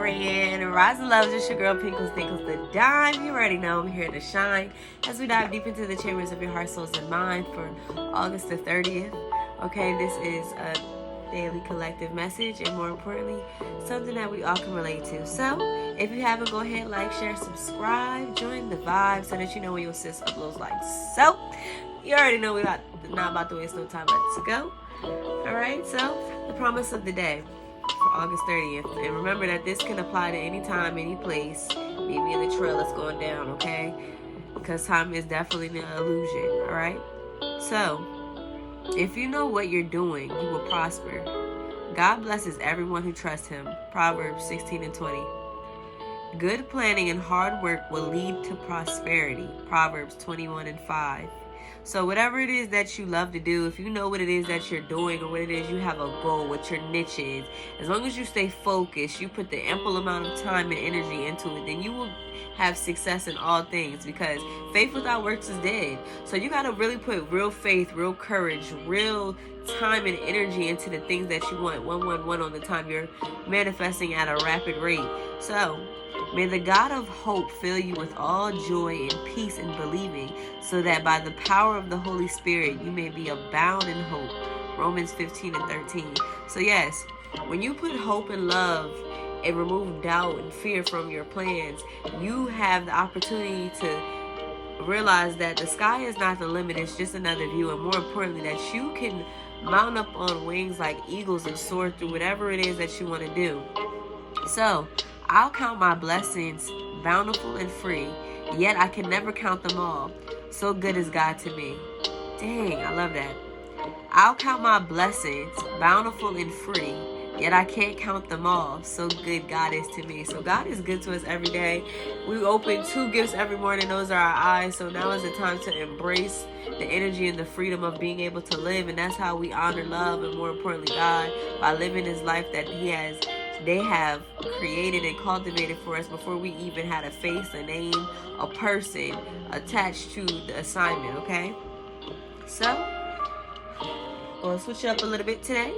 grand rising loves. It's your girl Pinkles the Dime. You already know I'm here to shine as we dive deep into the chambers of your heart, souls, and mind for August the 30th. Okay, this is a daily collective message, and more importantly, something that we all can relate to. So if you haven't, go ahead, like, share, subscribe, join the vibe so that you know when your sis uploads like so. You already know we're not about to waste no time. Let's go. Alright, so the promise of the day for August 30th. And remember that this can apply to any time, any place. Meet me in the trail that's going down, okay? Because time is definitely an illusion, alright? So, if you know what you're doing, you will prosper. God blesses everyone who trusts him. Proverbs 16:20. Good planning and hard work will lead to prosperity. Proverbs 21:5. So whatever it is that you love to do, if you know what it is that you're doing or what it is you have a goal, what your niche is, as long as you stay focused, you put the ample amount of time and energy into it, then you will have success in all things, because faith without works is dead. So you got to really put real faith, real courage, real time and energy into the things that you want. 111 on the time. You're manifesting at a rapid rate. So may the God of hope fill you with all joy and peace in believing, so that by the power of the Holy Spirit you may be abound in hope. Romans 15:13. So yes, when you put hope and love and remove doubt and fear from your plans, you have the opportunity to realize that the sky is not the limit, it's just another view, and more importantly that you can mount up on wings like eagles and soar through whatever it is that you want to do. So I'll count my blessings bountiful and free, yet I can never count them all. So good is God to me. Dang, I love that. I'll count my blessings bountiful and free, yet I can't count them all. So good God is to me. So God is good to us every day. We open 2 gifts every morning. Those are our eyes. So now is the time to embrace the energy and the freedom of being able to live. And that's how we honor love and, more importantly, God, by living his life that they have created and cultivated for us before we even had a face, a name, a person attached to the assignment, okay? So, we'll switch it up a little bit today.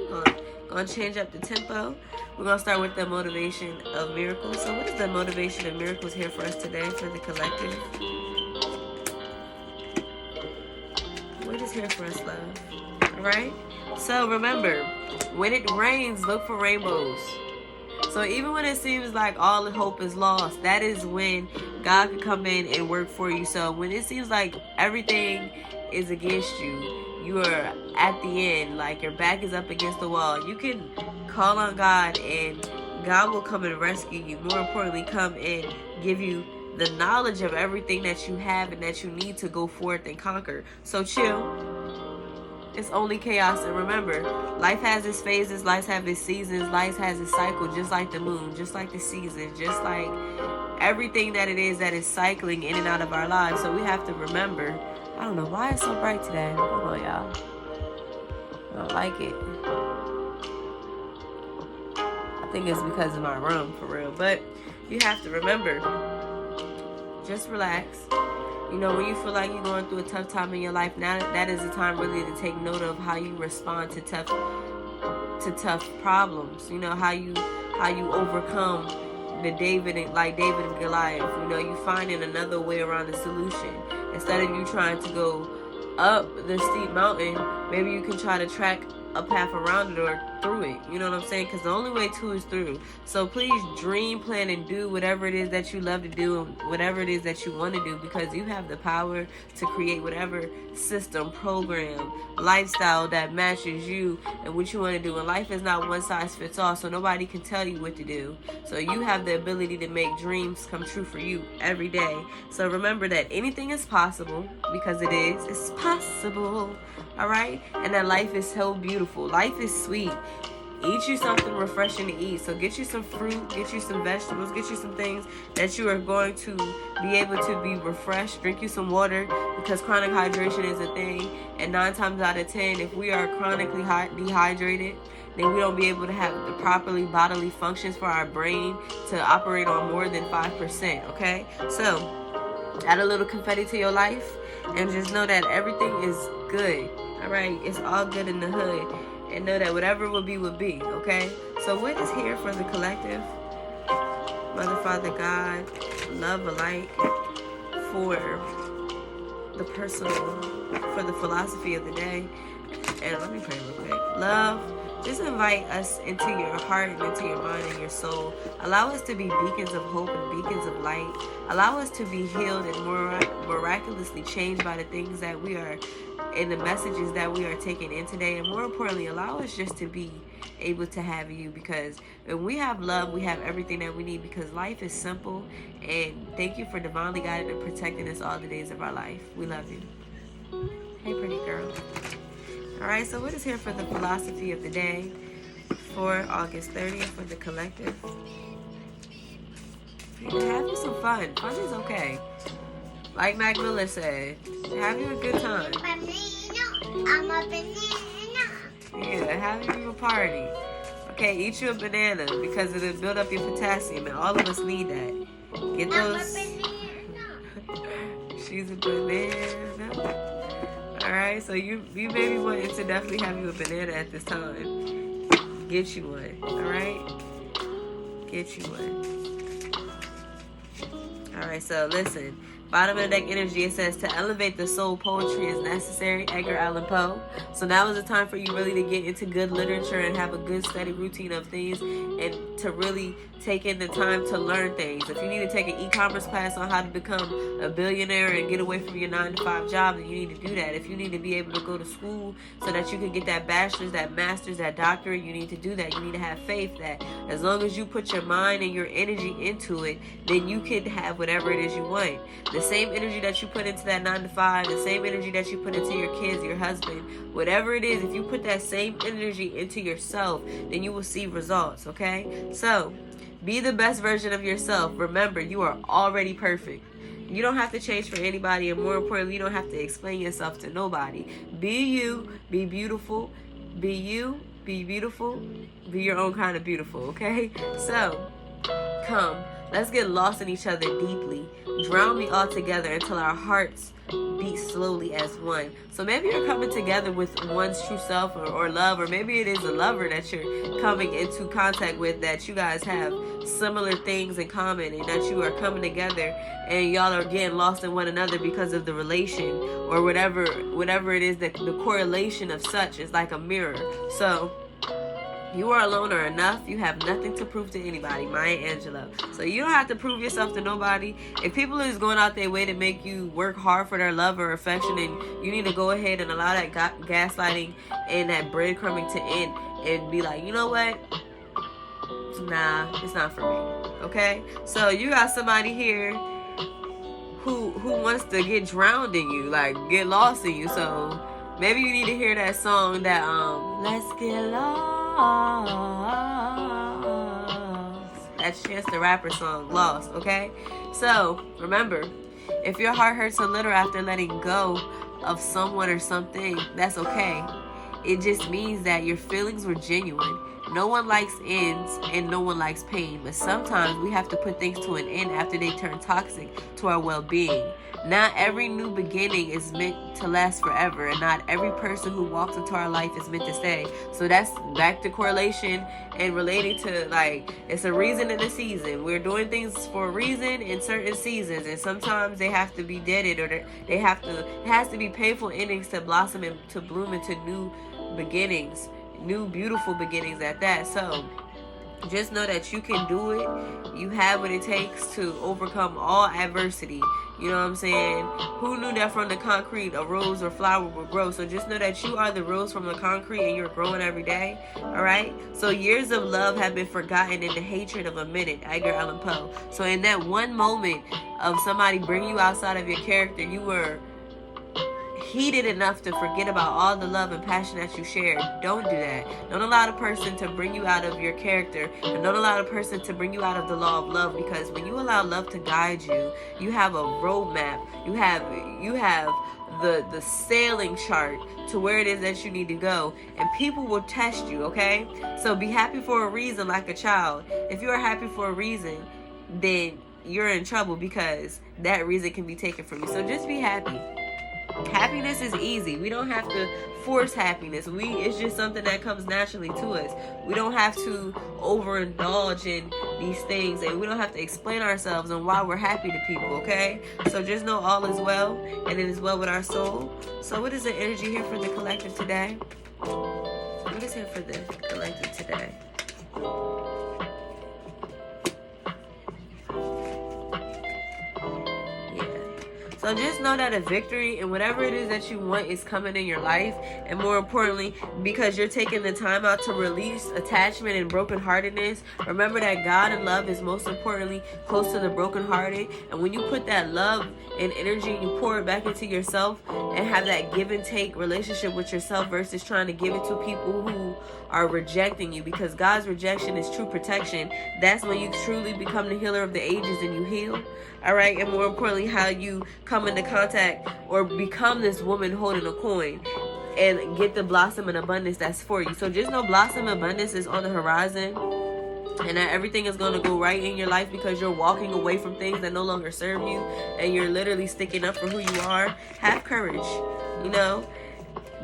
Gonna change up the tempo. We're gonna start with the motivation of miracles. So what is the motivation of miracles here for us today for the collective? What is here for us, love? Alright? So remember, when it rains, look for rainbows. So even when it seems like all the hope is lost, that is when God can come in and work for you. So when it seems like everything is against you, you are at the end, like your back is up against the wall, you can call on God and God will come and rescue you. More importantly, come and give you the knowledge of everything that you have and that you need to go forth and conquer. So chill. It's only chaos. And remember, life has its phases, life has its seasons, life has its cycle, just like the moon, just like the seasons, just like everything that it is that is cycling in and out of our lives. So we have to remember. I don't know why it's so bright today. Hold on, y'all. I don't like it. I think it's because of my room, for real. But you have to remember, just relax. You know, when you feel like you're going through a tough time in your life, now that is the time really to take note of how you respond to tough problems. You know, how you overcome David and Goliath. You know, you finding another way around the solution. Instead of you trying to go up the steep mountain, maybe you can try to track a path around it or through it. You know what I'm saying? Because the only way to is through. So please dream, plan, and do whatever it is that you love to do and whatever it is that you want to do, because you have the power to create whatever system, program, lifestyle that matches you and what you want to do. And life is not one size fits all, so nobody can tell you what to do. So you have the ability to make dreams come true for you every day. So remember that anything is possible, because it's possible. All right? And that life is so beautiful. Life is sweet. Eat you something refreshing to eat. So get you some fruit, get you some vegetables, get you some things that you are going to be able to be refreshed. Drink you some water, because chronic hydration is a thing. And 9 times out of 10, if we are chronically dehydrated, then we don't be able to have the properly bodily functions for our brain to operate on more than 5%, okay? So add a little confetti to your life and just know that everything is good. All right, it's all good in the hood, and know that whatever will be, okay? So what is here for the collective? Mother, Father, God, love alike for the personal, for the philosophy of the day. And let me pray real quick. Love, just invite us into your heart and into your mind and your soul. Allow us to be beacons of hope and beacons of light. Allow us to be healed and miraculously changed by the things that we are, and the messages that we are taking in today. And more importantly, allow us just to be able to have you, because when we have love, we have everything that we need, because life is simple. And thank you for divinely guiding and protecting us all the days of our life. We love you. Hey, pretty girl. All right, so what is here for the philosophy of the day for August 30th for the collective? Yeah, have you some fun. Fun is okay. Like Mac Miller said, have you a good time. I'm a banana. Yeah, have you a party. Okay, eat you a banana because it'll build up your potassium, and all of us need that. Get those. She's a banana. Alright, so you maybe wanted to definitely have you a banana at this time. Get you one, alright? Get you one. Alright, so listen. Bottom of the deck energy, it says to elevate the soul, poetry is necessary. Edgar Allan Poe. So now is the time for you really to get into good literature and have a good steady routine of things, and to really take in the time to learn things. If you need to take an e-commerce class on how to become a billionaire and get away from your 9-to-5 job, then you need to do that. If you need to be able to go to school so that you can get that bachelor's, that master's, that doctorate, you need to do that. You need to have faith that as long as you put your mind and your energy into it, then you can have whatever it is you want. The same energy that you put into that 9-to-5, the same energy that you put into your kids, your husband, whatever it is, if you put that same energy into yourself, then you will see results, okay? So, be the best version of yourself. Remember, you are already perfect. You don't have to change for anybody, and more importantly, you don't have to explain yourself to nobody. Be you, be beautiful, be you, be beautiful, be your own kind of beautiful, okay? So, come. Let's get lost in each other deeply. Drown me all together until our hearts beat slowly as one. So maybe you're coming together with one's true self, or love, or maybe it is a lover that you're coming into contact with, that you guys have similar things in common, and that you are coming together and y'all are getting lost in one another because of the relation, or whatever it is, that the correlation of such is like a mirror. So you are alone or enough. You have nothing to prove to anybody. Maya Angelou. So you don't have to prove yourself to nobody. If people is going out their way to make you work hard for their love or affection, and you need to go ahead and allow that gaslighting and that breadcrumbing to end, and be like, you know what? Nah, it's not for me. Okay? So you got somebody here who wants to get drowned in you, like get lost in you. So maybe you need to hear that song that Let's Get Lost. That's Chance the Rapper song, Lost, okay? So, remember, if your heart hurts a little after letting go of someone or something, that's okay. It just means that your feelings were genuine. No one likes ends and no one likes pain, but sometimes we have to put things to an end after they turn toxic to our well-being. Not every new beginning is meant to last forever, and not every person who walks into our life is meant to stay. So that's back to correlation and relating to, like, it's a reason and a season. We're doing things for a reason in certain seasons, and sometimes they have to be deaded, or it has to be painful endings to blossom and to bloom into new beginnings, new beautiful beginnings at that. So just know that you can do it. You have what it takes to overcome all adversity. You know what I'm saying? Who knew that from the concrete a rose or flower would grow? So just know that you are the rose from the concrete, and you're growing every day. Alright? So years of love have been forgotten in the hatred of a minute. Edgar Allan Poe. So in that one moment of somebody bringing you outside of your character, you were heated enough to forget about all the love and passion that you shared. Don't do that. Don't allow the person to bring you out of your character, and don't allow the person to bring you out of the law of love, because when you allow love to guide you, you have a roadmap. You have the sailing chart to where it is that you need to go, and people will test you, okay? So be happy for a reason, like a child. If you are happy for a reason, then you're in trouble, because that reason can be taken from you. So just be happy. Happiness is easy. We don't have to force happiness. It's just something that comes naturally to us. We don't have to overindulge in these things, and we don't have to explain ourselves and why we're happy to people, okay? So just know all is well, and it is well with our soul. So what is the energy here for the collective today? What is here for the collective today? So just know that a victory and whatever it is that you want is coming in your life. And more importantly, because you're taking the time out to release attachment and brokenheartedness, remember that God and love is most importantly close to the brokenhearted. And when you put that love and energy and you pour it back into yourself and have that give and take relationship with yourself versus trying to give it to people who are rejecting you, because God's rejection is true protection, that's when you truly become the healer of the ages and you heal. All right, and more importantly, how you come into contact or become this woman holding a coin and get the blossom and abundance that's for you. So just know blossom and abundance is on the horizon, and that everything is going to go right in your life because you're walking away from things that no longer serve you, and you're literally sticking up for who you are. Have courage, you know.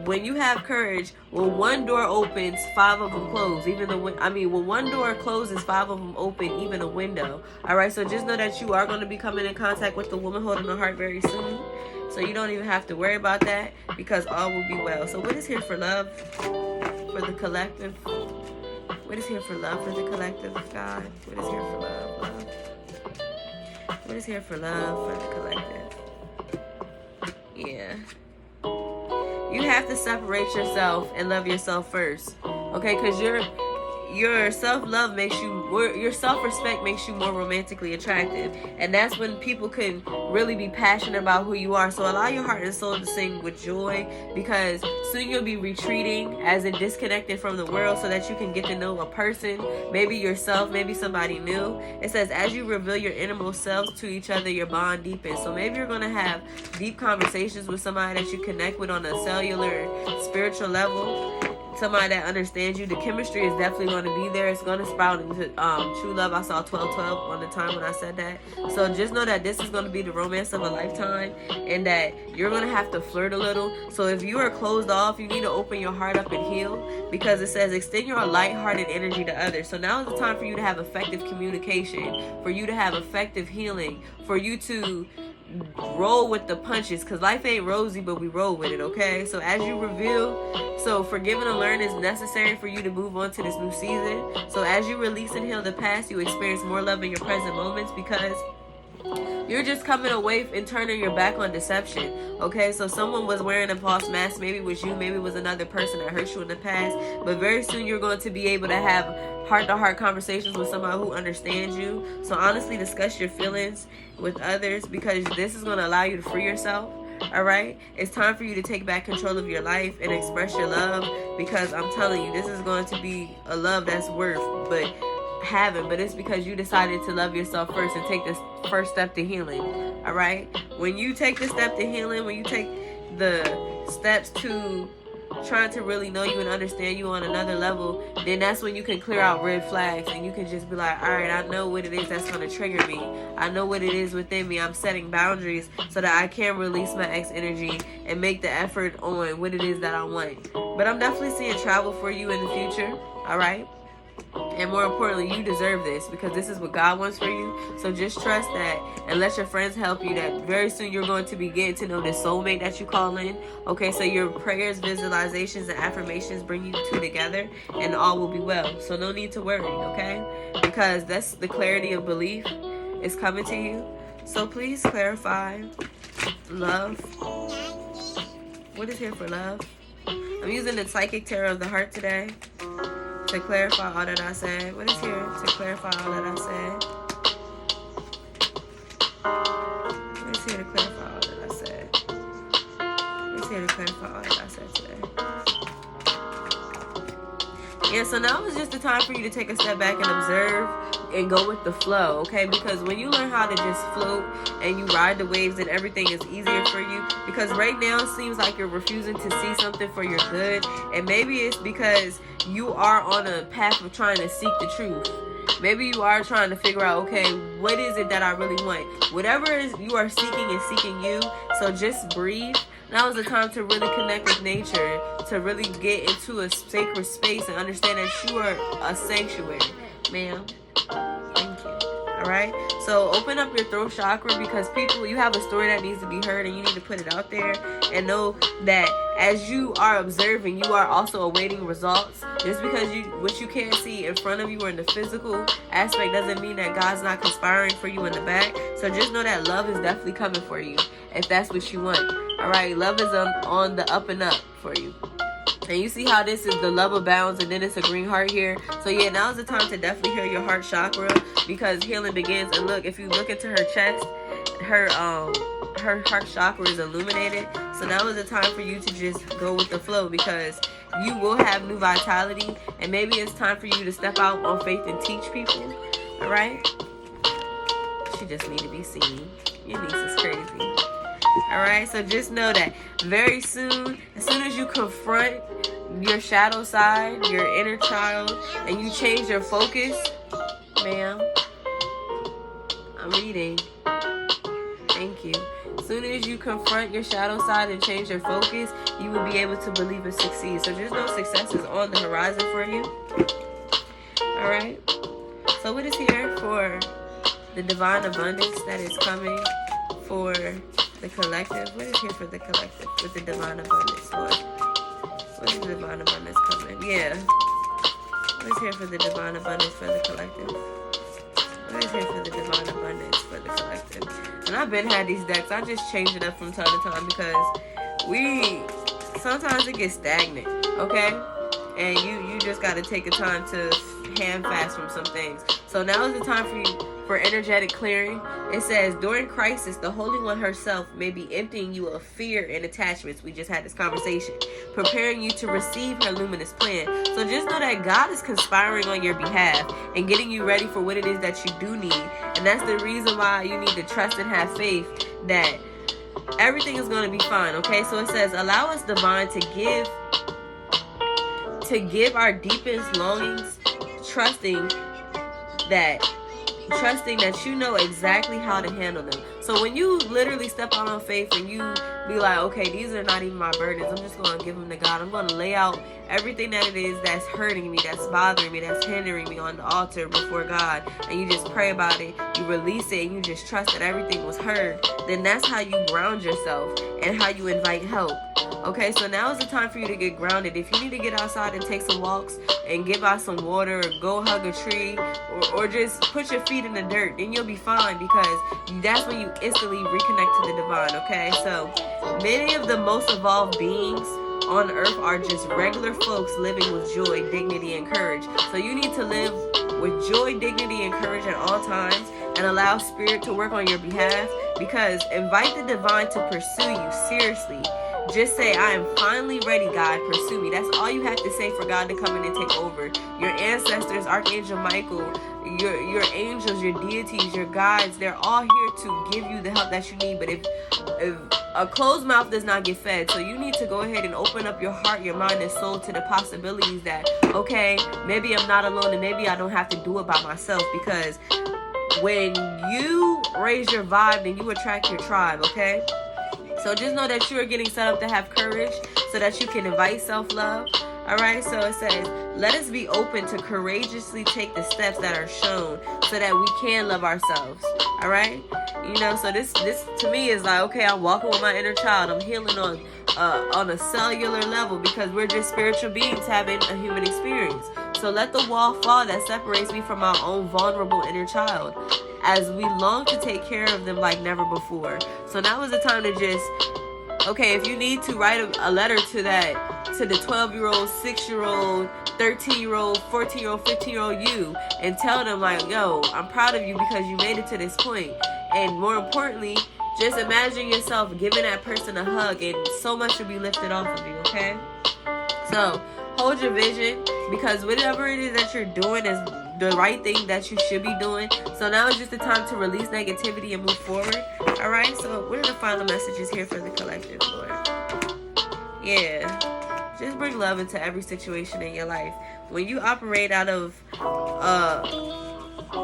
When you have courage, when one door opens, 5 of them close. When one door closes, 5 of them open, even a window. All right, so just know that you are going to be coming in contact with the woman holding the heart very soon. So you don't even have to worry about that because all will be well. So what is here for love for the collective? What is here for love for the collective, God? What is here for love? What is here for love for the collective? Yeah. You have to separate yourself and love yourself first, okay? Because your self-love makes you, your self-respect makes you more romantically attractive, and that's when people can really be passionate about who you are. So allow your heart and soul to sing with joy, because soon you'll be retreating, as in disconnected from the world, so that you can get to know a person, maybe yourself, maybe somebody new. It says, as you reveal your innermost selves to each other, your bond deepens. So maybe you're going to have deep conversations with somebody that you connect with on a cellular, spiritual level. Somebody that understands you. The chemistry is definitely going to be there. It's going to sprout into true love. I saw 12-12 on the time when I said that. So just know that this is going to be the romance of a lifetime, and that you're going to have to flirt a little. So if you are closed off, you need to open your heart up and heal, because it says extend your light-hearted energy to others. So now is the time for you to have effective communication, for you to have effective healing, for you to roll with the punches, because life ain't rosy, but we roll with it, okay? So as you reveal, so forgive and learn is necessary for you to move on to this new season. So as you release and heal the past, you experience more love in your present moments, because you're just coming away and turning your back on deception, okay? So someone was wearing a false mask. Maybe it was you, maybe it was another person that hurt you in the past, but very soon you're going to be able to have heart-to-heart conversations with somebody who understands you. So honestly, discuss your feelings with others, because this is going to allow you to free yourself. All right, it's time for you to take back control of your life and express your love, because I'm telling you, this is going to be a love that's worth having, but it's because you decided to love yourself first and take this first step to healing. All right, when you take the step to healing, when you take the steps to trying to really know you and understand you on another level, then that's when you can clear out red flags, and you can just be like, all right, I know what it is that's going to trigger me. I know what it is within me. I'm setting boundaries so that I can release my ex energy and make the effort on what it is that I want. But I'm definitely seeing travel for you in the future. All right, and more importantly, you deserve this, because this is what God wants for you. So just trust that and let your friends help you, that very soon you're going to be getting to know this soulmate that you call in. Okay, so your prayers, visualizations, and affirmations bring you two together, and all will be well. So no need to worry, okay? Because that's the clarity of belief is coming to you. So please clarify love. What is here for love? I'm using the Psychic Tarot of the Heart today to clarify all that I said. What is here to clarify all that I said? What is here to clarify all that I said? What is here to clarify all that I said today? Yeah, so now is just the time for you to take a step back and observe and go with the flow, okay? Because when you learn how to just float and you ride the waves, then everything is easier for you. Because right now it seems like you're refusing to see something for your good, and maybe it's because you are on a path of trying to seek the truth. Maybe you are trying to figure out, okay, what is it that I really want? Whatever it is you are seeking is seeking you. So just breathe, Now is the time to really connect with nature, to really get into a sacred space and understand that you are a sanctuary, ma'am. Thank you. Alright? So open up your throat chakra, because people, you have a story that needs to be heard and you need to put it out there, and know that as you are observing, you are also awaiting results. Just because what you can't see in front of you or in the physical aspect doesn't mean that God's not conspiring for you in the back. So just know that love is definitely coming for you if that's what you want. Alright, love is on the up and up for you. And you see how this is the love abounds, and then it's a green heart here. So yeah, now is the time to definitely heal your heart chakra, because healing begins. And look, if you look into her chest, her heart chakra is illuminated. So now is the time for you to just go with the flow, because you will have new vitality, and maybe it's time for you to step out on faith and teach people. All right? She just need to be seen. Your niece is crazy. All right? So just know that very soon, as soon as you confront your shadow side, your inner child, and you change your focus, ma'am, I'm reading. Thank you. As soon as you confront your shadow side and change your focus, you will be able to believe and succeed. So just know success is on the horizon for you. Alright? So what is here for the divine abundance that is coming for the collective? What is here for the collective with the divine abundance, Lord? What is the divine abundance coming? Yeah. What is here for the divine abundance for the collective? What is here for the divine abundance for the collective? And I've been had these decks. I just change it up from time to time, because sometimes it gets stagnant, okay? And you just got to take a time to hand fast from some things. So now is the time for you for energetic clearing. It says, during crisis, the Holy One herself may be emptying you of fear and attachments. We just had this conversation. Preparing you to receive her luminous plan. So just know that God is conspiring on your behalf and getting you ready for what it is that you do need. And that's the reason why you need to trust and have faith that everything is going to be fine, okay? So it says, allow us, divine, to give our deepest longings, trusting that you know exactly how to handle them. So when you literally step out on faith and you be like, okay, these are not even my burdens, I'm just going to give them to God. I'm going to lay out everything that it is that's hurting me, that's bothering me, that's hindering me on the altar before God, and you just pray about it, you release it, and you just trust that everything was heard. Then that's how you ground yourself and how you invite help. Okay, so now is the time for you to get grounded. If you need to get outside and take some walks and get by some water, or go hug a tree, or just put your feet in the dirt, then you'll be fine, because that's when you instantly reconnect to the divine, okay? So many of the most evolved beings on earth are just regular folks living with joy, dignity, and courage. So you need to live with joy, dignity, and courage at all times, and allow spirit to work on your behalf, because invite the divine to pursue you seriously. Just say, I am finally ready, God, pursue me. That's all you have to say for God to come in and take over. Your ancestors, Archangel Michael, your angels, your deities, your guides, they're all here to give you the help that you need. But if a closed mouth does not get fed, so you need to go ahead and open up your heart, your mind, and soul to the possibilities that, okay, maybe I'm not alone, and maybe I don't have to do it by myself. Because when you raise your vibe, then you attract your tribe, okay? So just know that you are getting set up to have courage so that you can invite self-love. Alright, so it says, let us be open to courageously take the steps that are shown so that we can love ourselves. Alright? You know, so this to me is like, okay, I'm walking with my inner child. I'm healing on a cellular level, because we're just spiritual beings having a human experience. So let the wall fall that separates me from my own vulnerable inner child, as we long to take care of them like never before. So now is the time to just, okay, if you need to write a letter to the 12-year-old, 6-year-old, 13-year-old, 14-year-old, 15-year-old you, and tell them like, yo, I'm proud of you because you made it to this point. And more importantly, just imagine yourself giving that person a hug, and so much will be lifted off of you, okay? So hold your vision, because whatever it is that you're doing is the right thing that you should be doing. So now is just the time to release negativity and move forward. Alright, so what are the final messages here for the collective, Lord? Yeah, just bring love into every situation in your life. When you operate out of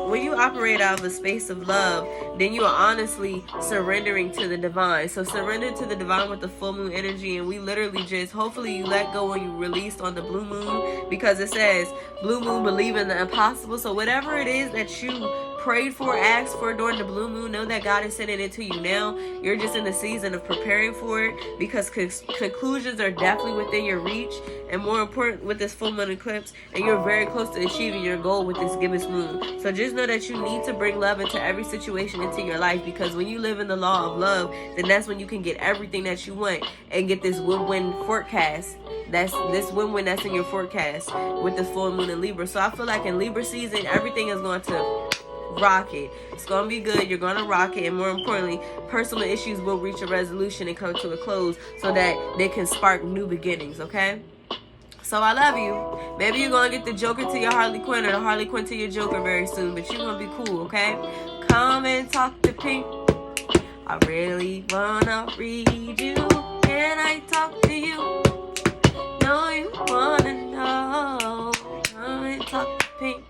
when you operate out of a space of love, then you are honestly surrendering to the divine. So surrender to the divine with the full moon energy, and we literally just, hopefully you let go when you released on the blue moon, because it says blue moon, believe in the impossible. So whatever it is that you prayed for, asked for during the blue moon, know that God is sending it to you now. You're just in the season of preparing for it, because conclusions are definitely within your reach, and more important with this full moon eclipse, and you're very close to achieving your goal with this gibbous moon. So just know that you need to bring love into every situation into your life, because when you live in the law of love, then that's when you can get everything that you want and get this win-win forecast. That's this win-win that's in your forecast with the full moon in Libra. So I feel like in Libra season, everything is going to rock it. It's gonna be good. You're gonna rock it, and more importantly, personal issues will reach a resolution and come to a close, so that they can spark new beginnings. Okay, so I love you. Maybe you're gonna get the Joker to your Harley Quinn, or the Harley Quinn to your Joker very soon, but you're gonna be cool. Okay, come and talk to Pink. I really wanna read you. Can I talk to you? No, you wanna know. Come and talk to Pink.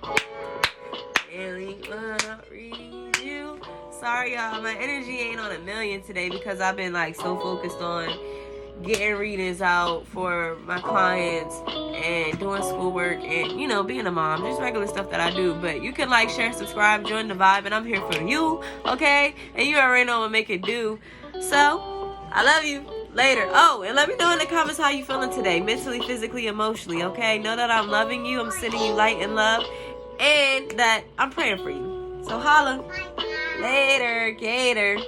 Really wanna read you. Sorry y'all, my energy ain't on a million today, because I've been like so focused on getting readings out for my clients and doing schoolwork and, you know, being a mom, just regular stuff that I do. But you can like, share, subscribe, join the vibe, and I'm here for you, okay? And you already know what make it do. So I love you. Later. Oh, and let me know in the comments how you feeling today, mentally, physically, emotionally, okay? Know that I'm loving you, I'm sending you light and love, and that I'm praying for you. So holla. Later, Gator.